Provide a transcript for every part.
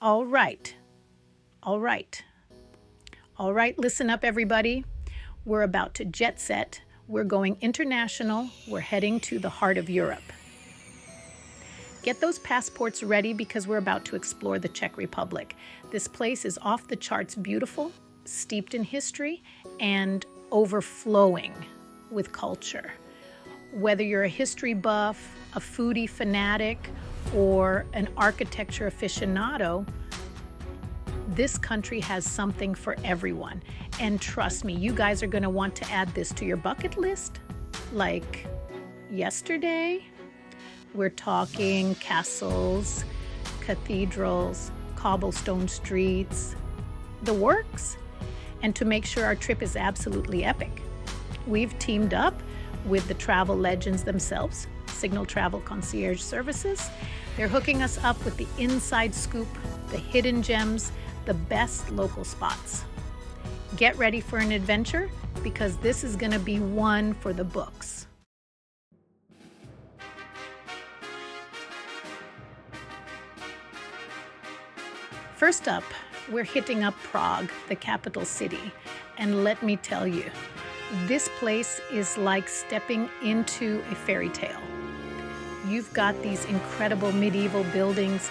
All right. All right. All right, listen up, everybody. We're about to jet set. We're going international. We're heading to the heart of Europe. Get those passports ready because we're about to explore the Czech Republic. This place is off the charts beautiful, steeped in history, and overflowing with culture. Whether you're a history buff, a foodie fanatic, or an architecture aficionado, this country has something for everyone. And trust me, you guys are going to want to add this to your bucket list. Like yesterday, we're talking castles, cathedrals, cobblestone streets, the works. And to make sure our trip is absolutely epic, we've teamed up with the travel legends themselves, Signal Travel Concierge Services. They're hooking us up with the inside scoop, the hidden gems, the best local spots. Get ready for an adventure because this is going to be one for the books. First up, we're hitting up Prague, the capital city. And let me tell you, this place is like stepping into a fairy tale. You've got these incredible medieval buildings,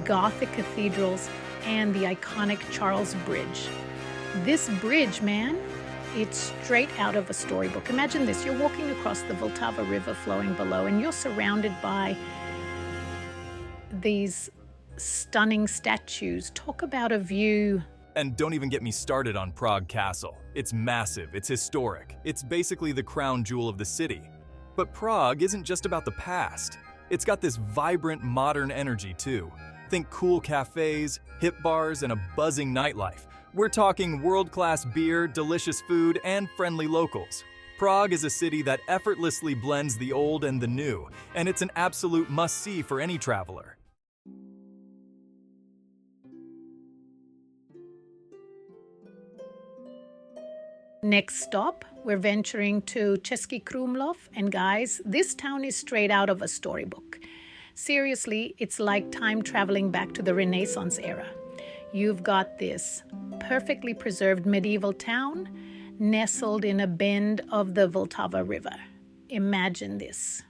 Gothic cathedrals, and the iconic Charles Bridge. This bridge, man, it's straight out of a storybook. Imagine this, you're walking across the Vltava River flowing below, and you're surrounded by these stunning statues. Talk about a view. And don't even get me started on Prague Castle. It's massive, it's historic. It's basically the crown jewel of the city. But Prague isn't just about the past. It's got this vibrant, modern energy too. Think cool cafes, hip bars, and a buzzing nightlife. We're talking world-class beer, delicious food, and friendly locals. Prague is a city that effortlessly blends the old and the new, and it's an absolute must-see for any traveler. Next stop, we're venturing to Český Krumlov, and guys, this town is straight out of a storybook. Seriously, it's like time traveling back to the Renaissance era. You've got this perfectly preserved medieval town nestled in a bend of the Vltava River. Imagine this.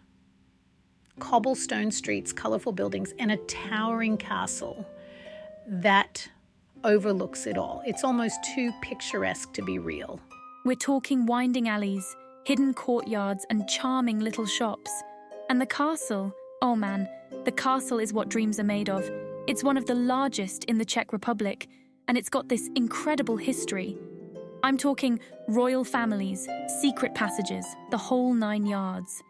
Cobblestone streets, colorful buildings, and a towering castle that overlooks it all. It's almost too picturesque to be real. We're talking winding alleys, hidden courtyards, and charming little shops. And the castle, oh man, the castle is what dreams are made of. It's one of the largest in the Czech Republic, and it's got this incredible history. I'm talking royal families, secret passages, the whole 9 yards.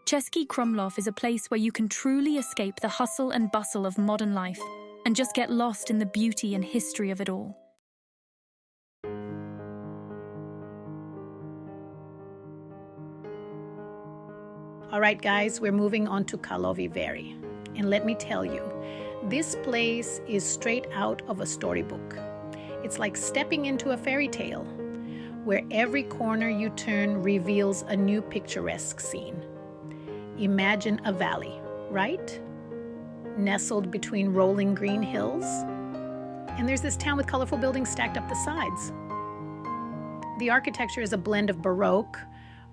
Český Krumlov is a place where you can truly escape the hustle and bustle of modern life and just get lost in the beauty and history of it all. All right, guys, we're moving on to Karlovy Vary. And let me tell you, this place is straight out of a storybook. It's like stepping into a fairy tale, where every corner you turn reveals a new picturesque scene. Imagine a valley, right? Nestled between rolling green hills. And there's this town with colorful buildings stacked up the sides. The architecture is a blend of Baroque,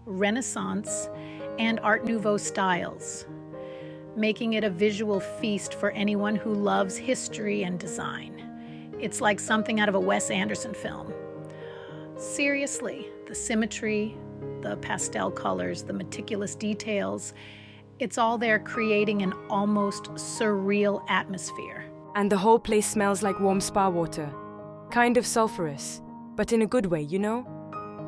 Renaissance, and Art Nouveau styles, making it a visual feast for anyone who loves history and design. It's like something out of a Wes Anderson film. Seriously, the symmetry, the pastel colors, the meticulous details, it's all there creating an almost surreal atmosphere. And the whole place smells like warm spa water. Kind of sulfurous, but in a good way, you know?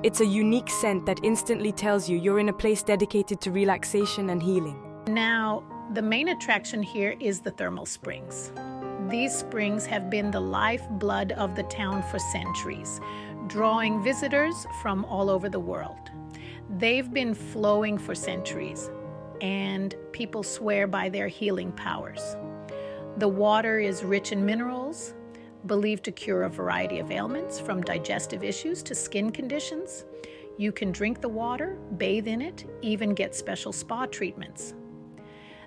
It's a unique scent that instantly tells you you're in a place dedicated to relaxation and healing. Now, the main attraction here is the thermal springs. These springs have been the lifeblood of the town for centuries, drawing visitors from all over the world. They've been flowing for centuries, and people swear by their healing powers. The water is rich in minerals, believed to cure a variety of ailments, from digestive issues to skin conditions. You can drink the water, bathe in it, even get special spa treatments.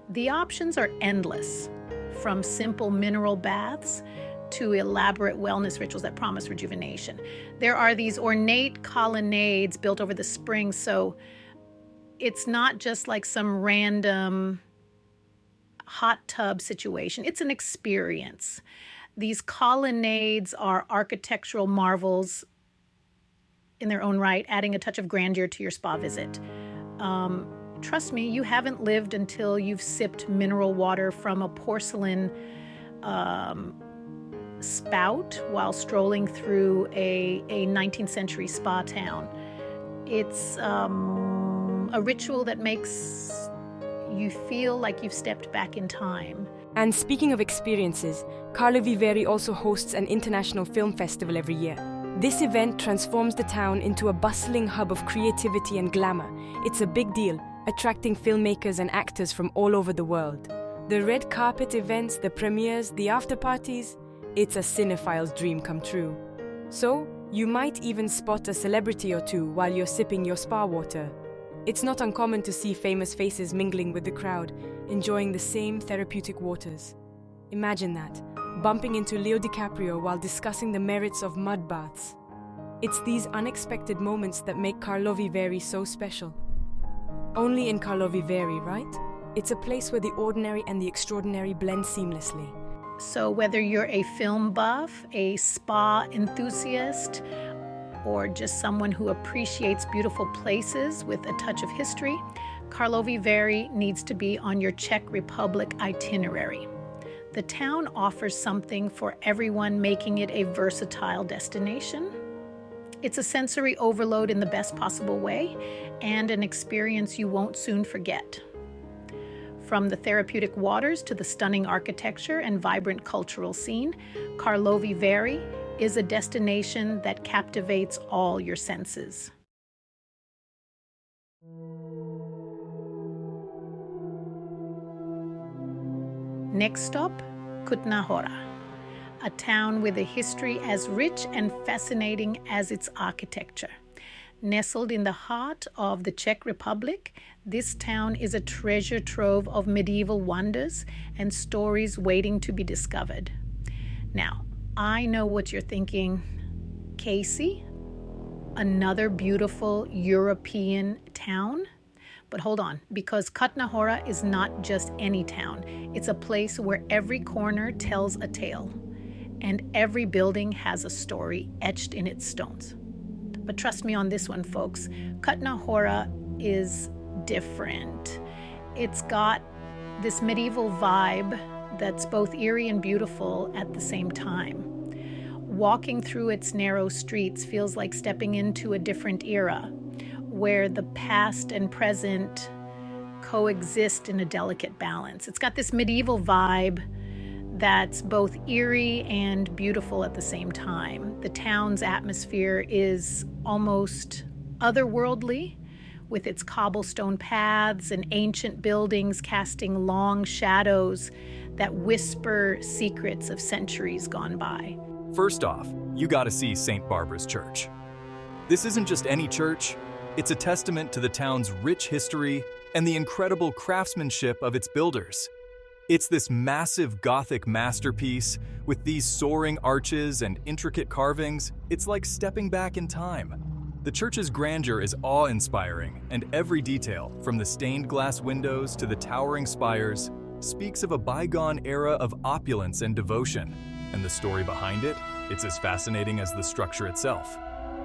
The options are endless, from simple mineral baths to elaborate wellness rituals that promise rejuvenation. There are these ornate colonnades built over the springs, so it's not just like some random hot tub situation. It's an experience. These colonnades are architectural marvels in their own right, adding a touch of grandeur to your spa visit. Trust me, you haven't lived until you've sipped mineral water from a porcelain spout while strolling through a 19th century spa town. It's a ritual that makes you feel like you've stepped back in time. And speaking of experiences, Karlovy Vary also hosts an international film festival every year. This event transforms the town into a bustling hub of creativity and glamour. It's a big deal, attracting filmmakers and actors from all over the world. The red carpet events, the premieres, the after parties, it's a cinephile's dream come true. So, you might even spot a celebrity or two while you're sipping your spa water. It's not uncommon to see famous faces mingling with the crowd, enjoying the same therapeutic waters. Imagine that, bumping into Leo DiCaprio while discussing the merits of mud baths. It's these unexpected moments that make Karlovy Vary so special. Only in Karlovy Vary, right? It's a place where the ordinary and the extraordinary blend seamlessly. So whether you're a film buff, a spa enthusiast, or just someone who appreciates beautiful places with a touch of history, Karlovy Vary needs to be on your Czech Republic itinerary. The town offers something for everyone, making it a versatile destination. It's a sensory overload in the best possible way, and an experience you won't soon forget. From the therapeutic waters to the stunning architecture and vibrant cultural scene, Karlovy Vary is a destination that captivates all your senses. Next stop, Kutná Hora, a town with a history as rich and fascinating as its architecture. Nestled in the heart of the Czech Republic, this town is a treasure trove of medieval wonders and stories waiting to be discovered. Now, I know what you're thinking. Casey, another beautiful European town? But hold on, because Kutná Hora is not just any town. It's a place where every corner tells a tale, and every building has a story etched in its stones. But trust me on this one, folks. Kutná Hora is different. It's got this medieval vibe that's both eerie and beautiful at the same time. Walking through its narrow streets feels like stepping into a different era, where the past and present coexist in a delicate balance. It's got this medieval vibe that's both eerie and beautiful at the same time. The town's atmosphere is almost otherworldly, with its cobblestone paths and ancient buildings casting long shadows that whisper secrets of centuries gone by. First off, you gotta see St. Barbara's Church. This isn't just any church, it's a testament to the town's rich history and the incredible craftsmanship of its builders. It's this massive Gothic masterpiece with these soaring arches and intricate carvings. It's like stepping back in time. The church's grandeur is awe-inspiring, and every detail, from the stained glass windows to the towering spires, speaks of a bygone era of opulence and devotion. And the story behind it, it's as fascinating as the structure itself.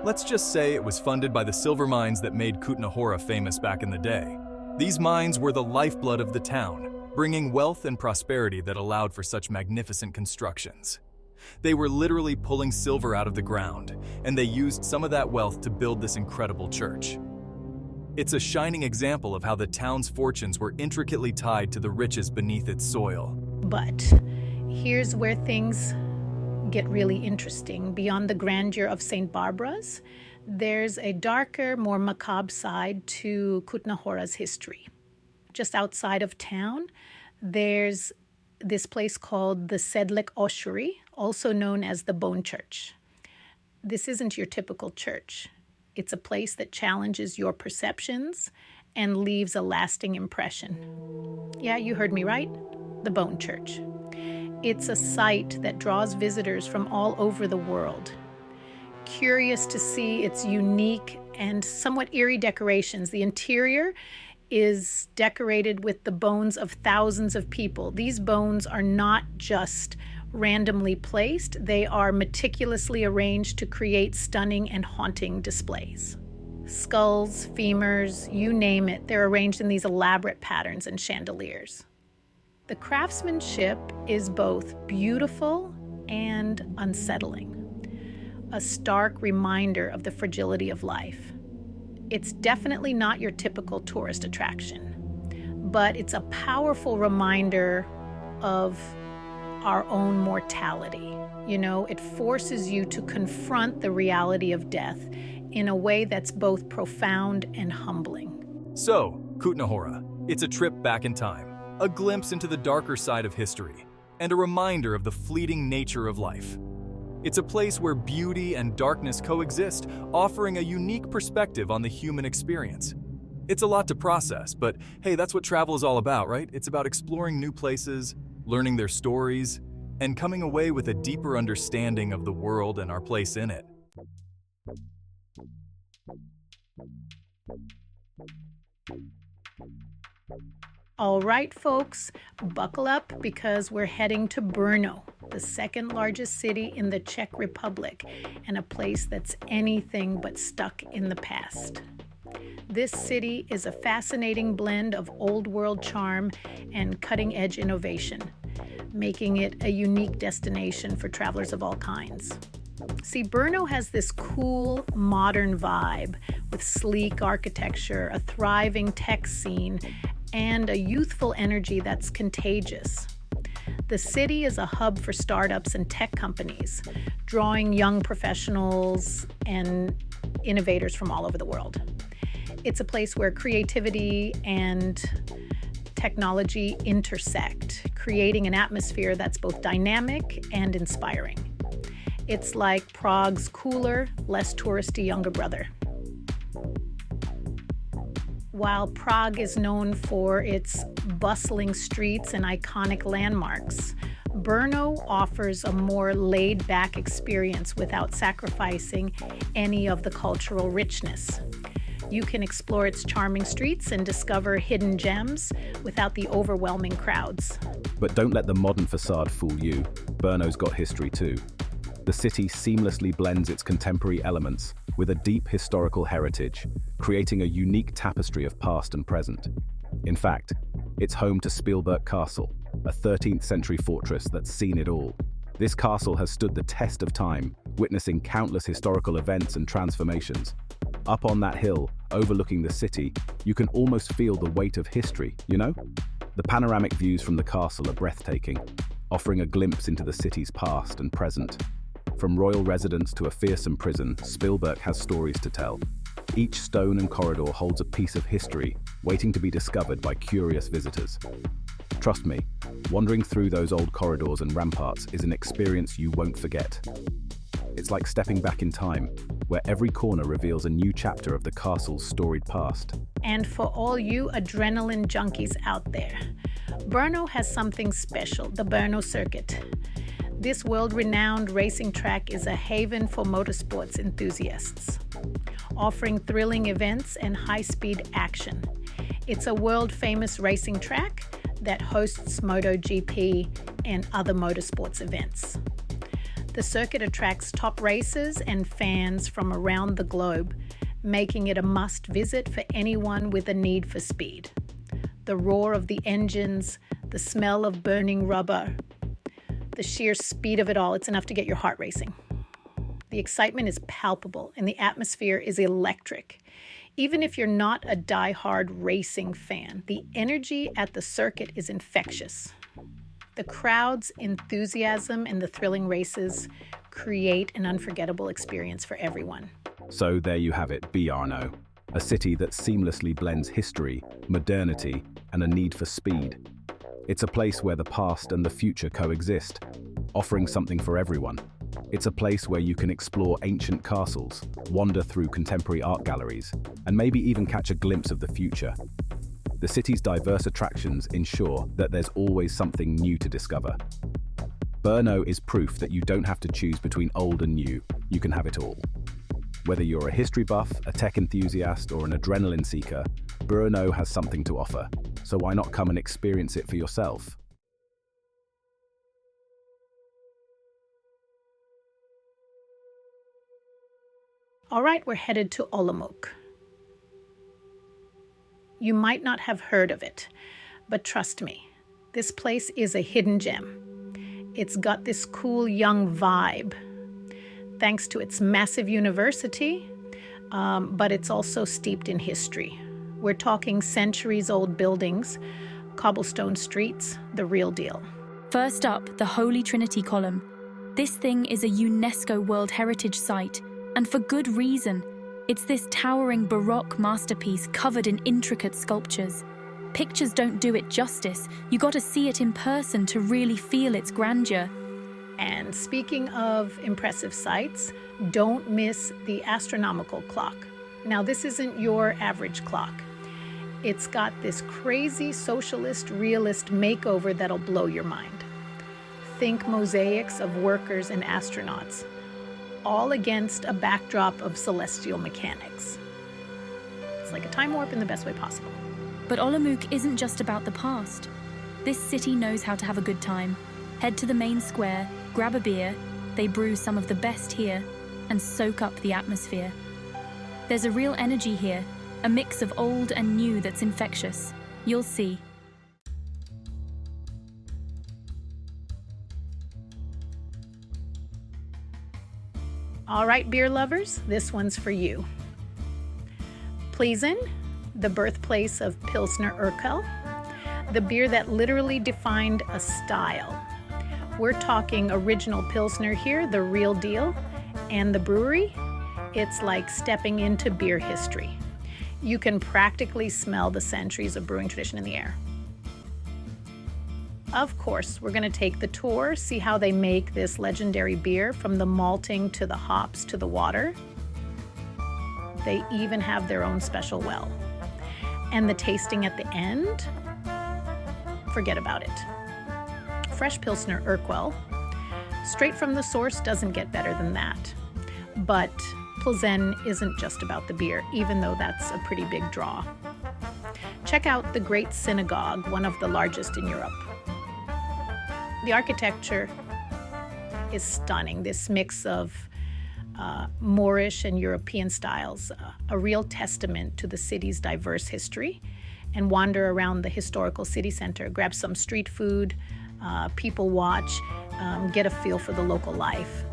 Let's just say it was funded by the silver mines that made Kutná Hora famous back in the day. These mines were the lifeblood of the town, bringing wealth and prosperity that allowed for such magnificent constructions. They were literally pulling silver out of the ground, and they used some of that wealth to build this incredible church. It's a shining example of how the town's fortunes were intricately tied to the riches beneath its soil. But here's where things get really interesting. Beyond the grandeur of St. Barbara's, there's a darker, more macabre side to Kutná Hora's history. Just outside of town, there's this place called the Sedlec Ossuary, also known as the Bone Church. This isn't your typical church. It's a place that challenges your perceptions and leaves a lasting impression. Yeah, you heard me right. The Bone Church. It's a site that draws visitors from all over the world. Curious to see its unique and somewhat eerie decorations. The interior is decorated with the bones of thousands of people. These bones are not just randomly placed, they are meticulously arranged to create stunning and haunting displays. Skulls, femurs, you name it, they're arranged in these elaborate patterns and chandeliers. The craftsmanship is both beautiful and unsettling, a stark reminder of the fragility of life. It's definitely not your typical tourist attraction, but it's a powerful reminder of our own mortality. You know, it forces you to confront the reality of death in a way that's both profound and humbling. So, Kutna Hora, it's a trip back in time, a glimpse into the darker side of history, and a reminder of the fleeting nature of life. It's a place where beauty and darkness coexist, offering a unique perspective on the human experience. It's a lot to process, but hey, that's what travel is all about, right? It's about exploring new places, learning their stories, and coming away with a deeper understanding of the world and our place in it. All right, folks, buckle up because we're heading to Brno, the second largest city in the Czech Republic, and a place that's anything but stuck in the past. This city is a fascinating blend of old world charm and cutting-edge innovation, making it a unique destination for travelers of all kinds. See, Brno has this cool, modern vibe with sleek architecture, a thriving tech scene, and a youthful energy that's contagious. The city is a hub for startups and tech companies, drawing young professionals and innovators from all over the world. It's a place where creativity and technology intersect, creating an atmosphere that's both dynamic and inspiring. It's like Prague's cooler, less touristy younger brother. While Prague is known for its bustling streets and iconic landmarks, Brno offers a more laid-back experience without sacrificing any of the cultural richness. You can explore its charming streets and discover hidden gems without the overwhelming crowds. But don't let the modern facade fool you. Brno's got history too. The city seamlessly blends its contemporary elements with a deep historical heritage, creating a unique tapestry of past and present. In fact, it's home to Spielberg Castle, a 13th century fortress that's seen it all. This castle has stood the test of time, witnessing countless historical events and transformations. Up on that hill, overlooking the city, you can almost feel the weight of history, you know? The panoramic views from the castle are breathtaking, offering a glimpse into the city's past and present. From royal residence to a fearsome prison, Spielberg has stories to tell. Each stone and corridor holds a piece of history, waiting to be discovered by curious visitors. Trust me, wandering through those old corridors and ramparts is an experience you won't forget. It's like stepping back in time, where every corner reveals a new chapter of the castle's storied past. And for all you adrenaline junkies out there, Brno has something special, the Brno Circuit. This world-renowned racing track is a haven for motorsports enthusiasts, offering thrilling events and high-speed action. It's a world-famous racing track that hosts MotoGP and other motorsports events. The circuit attracts top racers and fans from around the globe, making it a must-visit for anyone with a need for speed. The roar of the engines, the smell of burning rubber, the sheer speed of it all, it's enough to get your heart racing. The excitement is palpable and the atmosphere is electric. Even if you're not a die-hard racing fan, the energy at the circuit is infectious. The crowd's enthusiasm and the thrilling races create an unforgettable experience for everyone. So there you have it, Brno, a city that seamlessly blends history, modernity, and a need for speed. It's a place where the past and the future coexist, offering something for everyone. It's a place where you can explore ancient castles, wander through contemporary art galleries, and maybe even catch a glimpse of the future. The city's diverse attractions ensure that there's always something new to discover. Brno is proof that you don't have to choose between old and new. You can have it all. Whether you're a history buff, a tech enthusiast, or an adrenaline seeker, Brno has something to offer. So why not come and experience it for yourself? All right, we're headed to Olomouc. You might not have heard of it, but trust me, this place is a hidden gem. It's got this cool young vibe, thanks to its massive university, but it's also steeped in history. We're talking centuries-old buildings, cobblestone streets, the real deal. First up, the Holy Trinity Column. This thing is a UNESCO World Heritage Site, and for good reason. It's this towering Baroque masterpiece covered in intricate sculptures. Pictures don't do it justice. You gotta see it in person to really feel its grandeur. And speaking of impressive sights, don't miss the astronomical clock. Now, this isn't your average clock. It's got this crazy socialist realist makeover that'll blow your mind. Think mosaics of workers and astronauts, all against a backdrop of celestial mechanics. It's like a time warp in the best way possible. But Olomouc isn't just about the past. This city knows how to have a good time. Head to the main square, grab a beer, they brew some of the best here, and soak up the atmosphere. There's a real energy here, a mix of old and new that's infectious. You'll see. All right, beer lovers, this one's for you. Plzeň, the birthplace of Pilsner Urquell, the beer that literally defined a style. We're talking original Pilsner here, the real deal, and the brewery, it's like stepping into beer history. You can practically smell the centuries of brewing tradition in the air. Of course, we're going to take the tour, see how they make this legendary beer from the malting to the hops to the water. They even have their own special well. And the tasting at the end, forget about it. Fresh Pilsner Urquell, straight from the source, doesn't get better than that. But Plzeň isn't just about the beer, even though that's a pretty big draw. Check out the Great Synagogue, one of the largest in Europe. The architecture is stunning, this mix of Moorish and European styles, a real testament to the city's diverse history. And wander around the historical city center, grab some street food, people watch, get a feel for the local life.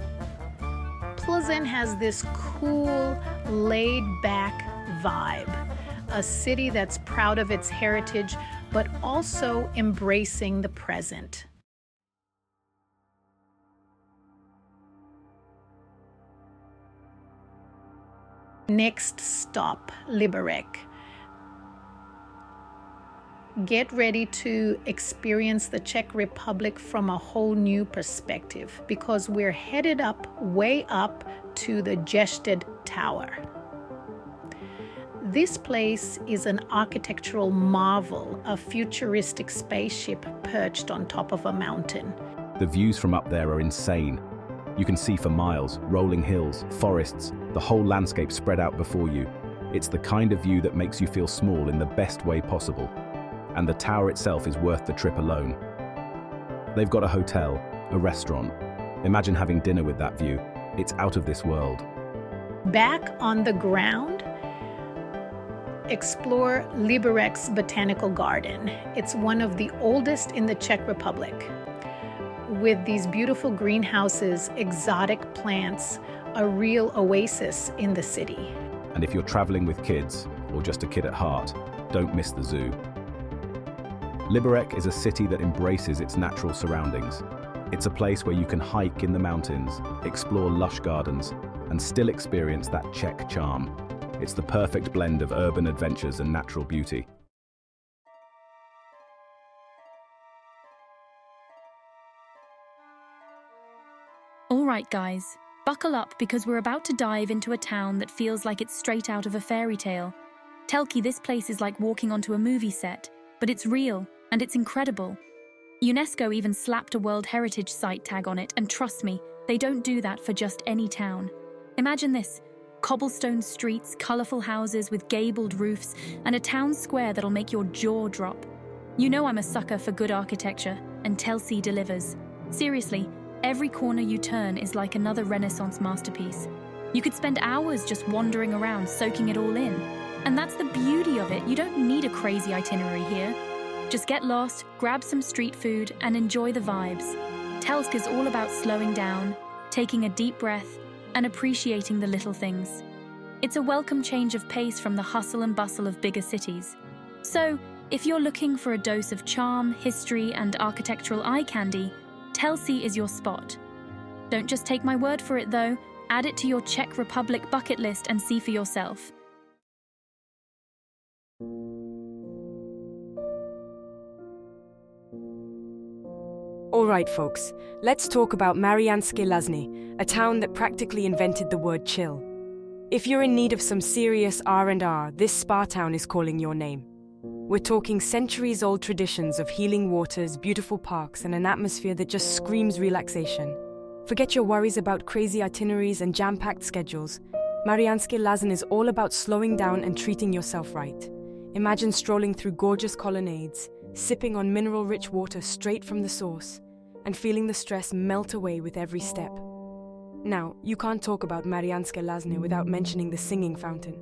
Plzeň has this cool, laid-back vibe, a city that's proud of its heritage, but also embracing the present. Next stop, Liberec. Get ready to experience the Czech Republic from a whole new perspective because we're headed way up to the Gested Tower. This place is an architectural marvel, a futuristic spaceship perched on top of a mountain. The views from up there are insane. You can see for miles, rolling hills, forests, the whole landscape spread out before you. It's the kind of view that makes you feel small in the best way possible. And the tower itself is worth the trip alone. They've got a hotel, a restaurant. Imagine having dinner with that view. It's out of this world. Back on the ground, explore Liberec's Botanical Garden. It's one of the oldest in the Czech Republic. With these beautiful greenhouses, exotic plants, a real oasis in the city. And if you're traveling with kids, or just a kid at heart, don't miss the zoo. Liberec is a city that embraces its natural surroundings. It's a place where you can hike in the mountains, explore lush gardens, and still experience that Czech charm. It's the perfect blend of urban adventures and natural beauty. All right, guys, buckle up because we're about to dive into a town that feels like it's straight out of a fairy tale. Telki, this place is like walking onto a movie set, but it's real and it's incredible. UNESCO even slapped a World Heritage Site tag on it, and trust me, they don't do that for just any town. Imagine this: cobblestone streets, colourful houses with gabled roofs, and a town square that'll make your jaw drop. You know I'm a sucker for good architecture, and Chelsea delivers. Seriously, every corner you turn is like another Renaissance masterpiece. You could spend hours just wandering around, soaking it all in. And that's the beauty of it. You don't need a crazy itinerary here. Just get lost, grab some street food, and enjoy the vibes. Telska's all about slowing down, taking a deep breath, and appreciating the little things. It's a welcome change of pace from the hustle and bustle of bigger cities. So, if you're looking for a dose of charm, history, and architectural eye candy, Chelsea is your spot. Don't just take my word for it though, add it to your Czech Republic bucket list and see for yourself. All right, folks, let's talk about Mariánské Lázně, a town that practically invented the word chill. If you're in need of some serious R&R, this spa town is calling your name. We're talking centuries-old traditions of healing waters, beautiful parks, and an atmosphere that just screams relaxation. Forget your worries about crazy itineraries and jam-packed schedules. Mariánské Lázně is all about slowing down and treating yourself right. Imagine strolling through gorgeous colonnades, sipping on mineral-rich water straight from the source, and feeling the stress melt away with every step. Now, you can't talk about Mariánské Lázně without mentioning the singing fountain.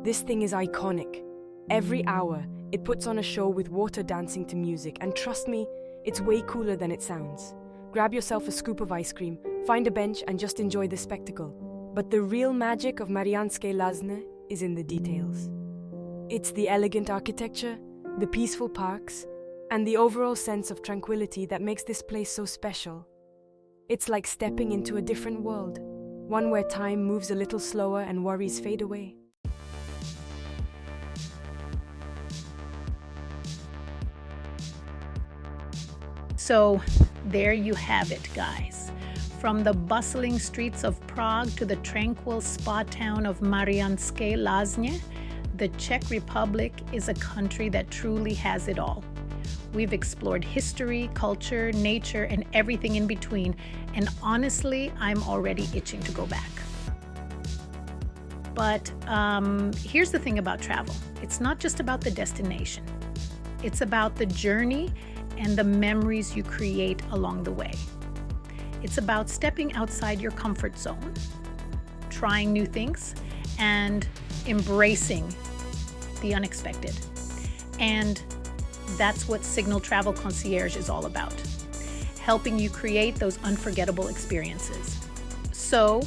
This thing is iconic. Every hour, it puts on a show with water dancing to music, and trust me, it's way cooler than it sounds. Grab yourself a scoop of ice cream, find a bench, and just enjoy the spectacle. But the real magic of Mariánské Lázně is in the details. It's the elegant architecture, the peaceful parks, and the overall sense of tranquility that makes this place so special. It's like stepping into a different world, one where time moves a little slower and worries fade away. So there you have it, guys. From the bustling streets of Prague to the tranquil spa town of Mariánské Lázně, the Czech Republic is a country that truly has it all. We've explored history, culture, nature, and everything in between, and honestly, I'm already itching to go back. But here's the thing about travel. It's not just about the destination. It's about the journey and the memories you create along the way. It's about stepping outside your comfort zone, trying new things, and embracing the unexpected. And that's what Signal Travel Concierge is all about, helping you create those unforgettable experiences. So,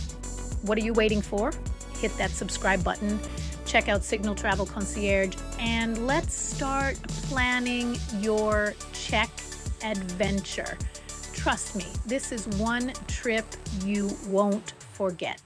what are you waiting for? Hit that subscribe button, check out Signal Travel Concierge, and let's start planning your Czech adventure. Trust me, this is one trip you won't forget.